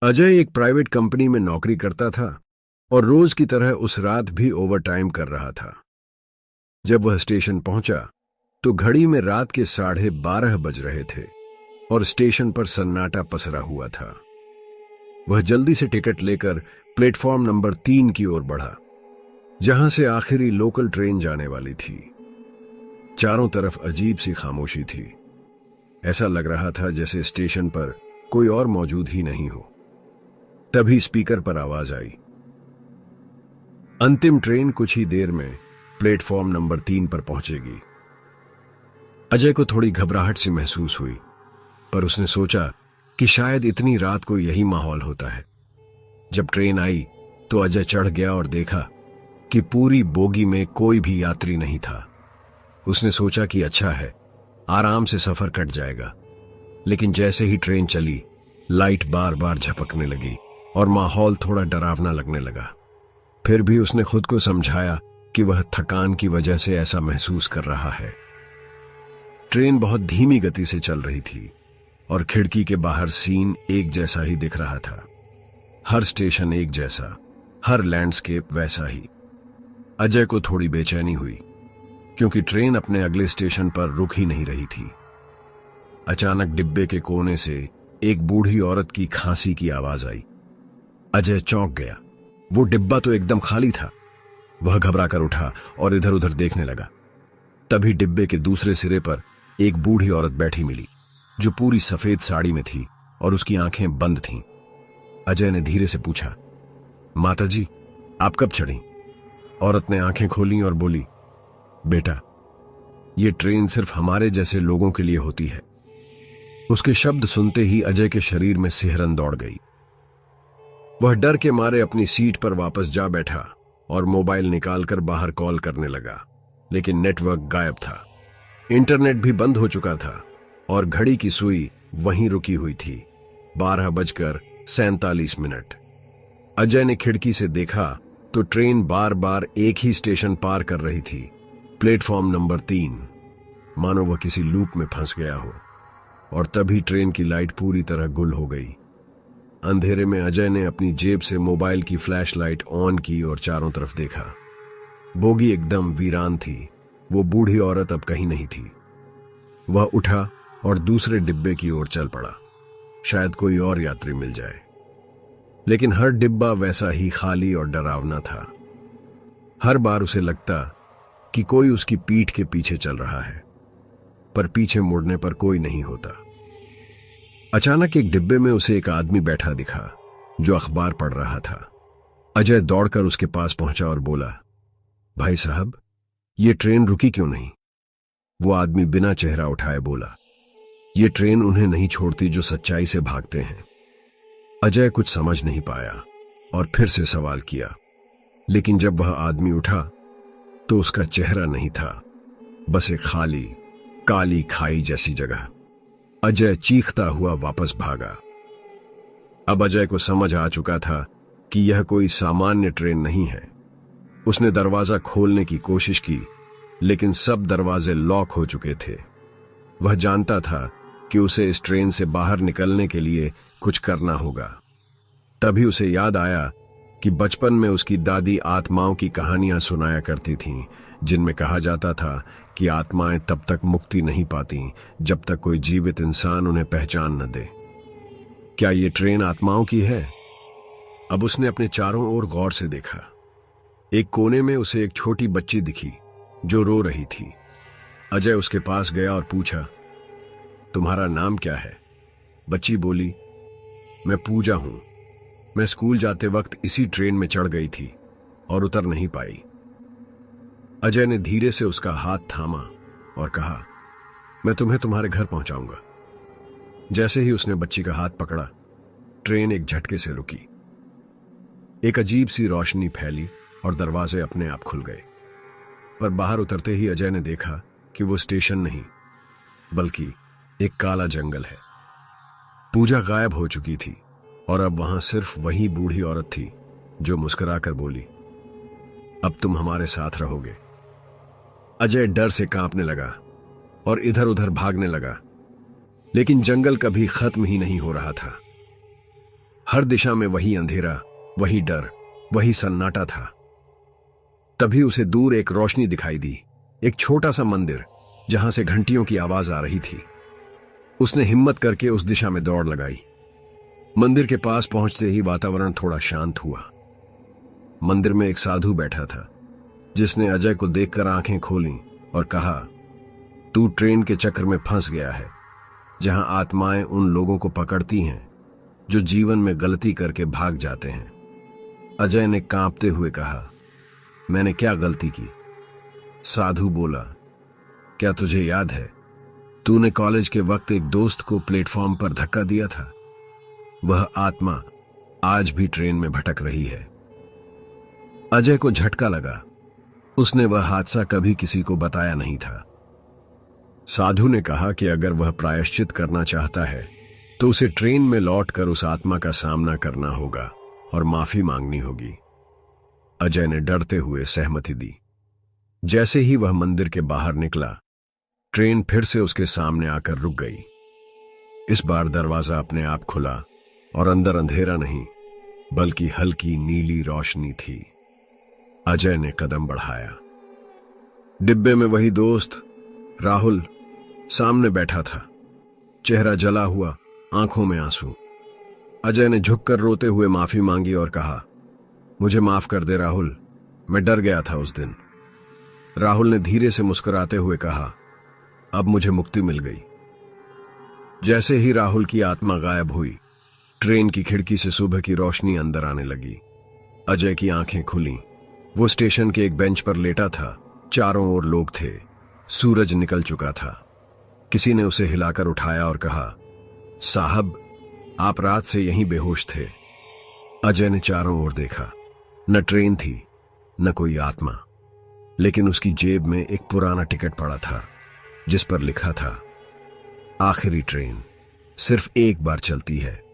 अजय एक private company में नौकरी करता था और रोज की तरह उस रात भी ओवरटाइम कर रहा था। जब वह स्टेशन पहुंचा तो घड़ी में रात के 12:30 बज रहे थे और स्टेशन पर सन्नाटा पसरा हुआ था। वह जल्दी से टिकट लेकर प्लेटफॉर्म नंबर 3 की ओर बढ़ा, जहां से आखिरी लोकल ट्रेन जाने वाली थी। चारों तरफ अजीब सी खामोशी थी। ऐसा लग रहा था जैसे स्टेशन पर कोई और मौजूद ही नहीं हो। तभी स्पीकर पर आवाज आई, अंतिम ट्रेन कुछ ही देर में प्लेटफॉर्म नंबर 3 पर पहुंचेगी। अजय को थोड़ी घबराहट सी महसूस हुई, पर उसने सोचा कि शायद इतनी रात को यही माहौल होता है। जब ट्रेन आई तो अजय चढ़ गया और देखा कि पूरी बोगी में कोई भी यात्री नहीं था। उसने सोचा कि अच्छा है, आराम से सफर कट जाएगा। लेकिन जैसे ही ट्रेन चली, लाइट बार बार झपकने लगी और माहौल थोड़ा डरावना लगने लगा। फिर भी उसने खुद को समझाया कि वह थकान की वजह से ऐसा महसूस कर रहा है। ट्रेन बहुत धीमी गति से चल रही थी और खिड़की के बाहर सीन एक जैसा ही दिख रहा था। हर स्टेशन एक जैसा, हर लैंडस्केप वैसा ही। अजय को थोड़ी बेचैनी हुई, क्योंकि ट्रेन अपने अगले स्टेशन पर रुक ही नहीं रही थी। अचानक डिब्बे के कोने से एक बूढ़ी औरत की खांसी की आवाज आई। अजय चौंक गया। वो डिब्बा तो एकदम खाली था। वह घबराकर उठा और इधर उधर देखने लगा। तभी डिब्बे के दूसरे सिरे पर एक बूढ़ी औरत बैठी मिली, जो पूरी सफेद साड़ी में थी और उसकी आंखें बंद थीं। अजय ने धीरे से पूछा, माताजी, आप कब चढ़ी? औरत ने आंखें खोली और बोली, बेटा, ये ट्रेन सिर्फ हमारे जैसे लोगों के लिए होती है। उसके शब्द सुनते ही अजय के शरीर में सिहरन दौड़ गई। वह डर के मारे अपनी सीट पर वापस जा बैठा और मोबाइल निकालकर बाहर कॉल करने लगा, लेकिन नेटवर्क गायब था। इंटरनेट भी बंद हो चुका था और घड़ी की सुई वहीं रुकी हुई थी, 12:47। अजय ने खिड़की से देखा तो ट्रेन बार बार एक ही स्टेशन पार कर रही थी, प्लेटफॉर्म नंबर 3। मानो वह किसी लूप में फंस गया हो। और तभी ट्रेन की लाइट पूरी तरह गुल हो गई। अंधेरे में अजय ने अपनी जेब से मोबाइल की फ्लैशलाइट ऑन की और चारों तरफ देखा। बोगी एकदम वीरान थी। वो बूढ़ी औरत अब कहीं नहीं थी। वह उठा और दूसरे डिब्बे की ओर चल पड़ा, शायद कोई और यात्री मिल जाए। लेकिन हर डिब्बा वैसा ही खाली और डरावना था। हर बार उसे लगता कि कोई उसकी पीठ के पीछे चल रहा है, पर पीछे मुड़ने पर कोई नहीं होता। अचानक एक डिब्बे में उसे एक आदमी बैठा दिखा, जो अखबार पढ़ रहा था। अजय दौड़कर उसके पास पहुंचा और बोला, भाई साहब, ये ट्रेन रुकी क्यों नहीं? वो आदमी बिना चेहरा उठाए बोला, ये ट्रेन उन्हें नहीं छोड़ती जो सच्चाई से भागते हैं। अजय कुछ समझ नहीं पाया और फिर से सवाल किया, लेकिन जब वह आदमी उठा तो उसका चेहरा नहीं था, बस एक खाली काली खाई जैसी जगह। अजय चीखता हुआ वापस भागा। अब अजय को समझ आ चुका था कि यह कोई सामान्य ट्रेन नहीं है। उसने दरवाजा खोलने की कोशिश की, लेकिन सब दरवाजे लॉक हो चुके थे। वह जानता था कि उसे इस ट्रेन से बाहर निकलने के लिए कुछ करना होगा। तभी उसे याद आया कि बचपन में उसकी दादी आत्माओं की कहानियां सुनाया करती थीं, जिनमें कहा जाता था कि आत्माएं तब तक मुक्ति नहीं पाती जब तक कोई जीवित इंसान उन्हें पहचान न दे। क्या ये ट्रेन आत्माओं की है? अब उसने अपने चारों ओर गौर से देखा। एक कोने में उसे एक छोटी बच्ची दिखी, जो रो रही थी। अजय उसके पास गया और पूछा, तुम्हारा नाम क्या है? बच्ची बोली, मैं पूजा हूं। मैं स्कूल जाते वक्त इसी ट्रेन में चढ़ गई थी और उतर नहीं पाई। अजय ने धीरे से उसका हाथ थामा और कहा, मैं तुम्हें तुम्हारे घर पहुंचाऊंगा। जैसे ही उसने बच्ची का हाथ पकड़ा, ट्रेन एक झटके से रुकी। एक अजीब सी रोशनी फैली और दरवाजे अपने आप खुल गए। पर बाहर उतरते ही अजय ने देखा कि वो स्टेशन नहीं, बल्कि एक काला जंगल है। पूजा गायब हो चुकी थी और अब वहां सिर्फ वही बूढ़ी औरत थी, जो मुस्कुराकर बोली, अब तुम हमारे साथ रहोगे। अजय डर से कांपने लगा और इधर उधर भागने लगा, लेकिन जंगल कभी खत्म ही नहीं हो रहा था। हर दिशा में वही अंधेरा, वही डर, वही सन्नाटा था। तभी उसे दूर एक रोशनी दिखाई दी, एक छोटा सा मंदिर जहां से घंटियों की आवाज आ रही थी। उसने हिम्मत करके उस दिशा में दौड़ लगाई। मंदिर के पास पहुंचते ही वातावरण थोड़ा शांत हुआ। मंदिर में एक साधु बैठा था, जिसने अजय को देखकर आंखें खोलीं और कहा, तू ट्रेन के चक्र में फंस गया है, जहां आत्माएं उन लोगों को पकड़ती हैं जो जीवन में गलती करके भाग जाते हैं। अजय ने कांपते हुए कहा, मैंने क्या गलती की? साधु बोला, क्या तुझे याद है, तूने कॉलेज के वक्त एक दोस्त को प्लेटफॉर्म पर धक्का दिया था? वह आत्मा आज भी ट्रेन में भटक रही है। अजय को झटका लगा। उसने वह हादसा कभी किसी को बताया नहीं था। साधु ने कहा कि अगर वह प्रायश्चित करना चाहता है तो उसे ट्रेन में लौटकर उस आत्मा का सामना करना होगा और माफी मांगनी होगी। अजय ने डरते हुए सहमति दी। जैसे ही वह मंदिर के बाहर निकला, ट्रेन फिर से उसके सामने आकर रुक गई। इस बार दरवाजा अपने आप खुला और अंदर अंधेरा नहीं, बल्कि हल्की नीली रोशनी थी। अजय ने कदम बढ़ाया। डिब्बे में वही दोस्त राहुल सामने बैठा था, चेहरा जला हुआ, आंखों में आंसू। अजय ने झुककर रोते हुए माफी मांगी और कहा, मुझे माफ कर दे राहुल, मैं डर गया था उस दिन। राहुल ने धीरे से मुस्कुराते हुए कहा, अब मुझे मुक्ति मिल गई। जैसे ही राहुल की आत्मा गायब हुई, ट्रेन की खिड़की से सुबह की रोशनी अंदर आने लगी। अजय की आंखें खुलीं। वो स्टेशन के एक बेंच पर लेटा था। चारों ओर लोग थे। सूरज निकल चुका था। किसी ने उसे हिलाकर उठाया और कहा, साहब, आप रात से यहीं बेहोश थे। अजय ने चारों ओर देखा। न ट्रेन थी, न कोई आत्मा, लेकिन उसकी जेब में एक पुराना टिकट पड़ा था, जिस पर लिखा था, आखिरी ट्रेन सिर्फ एक बार चलती है,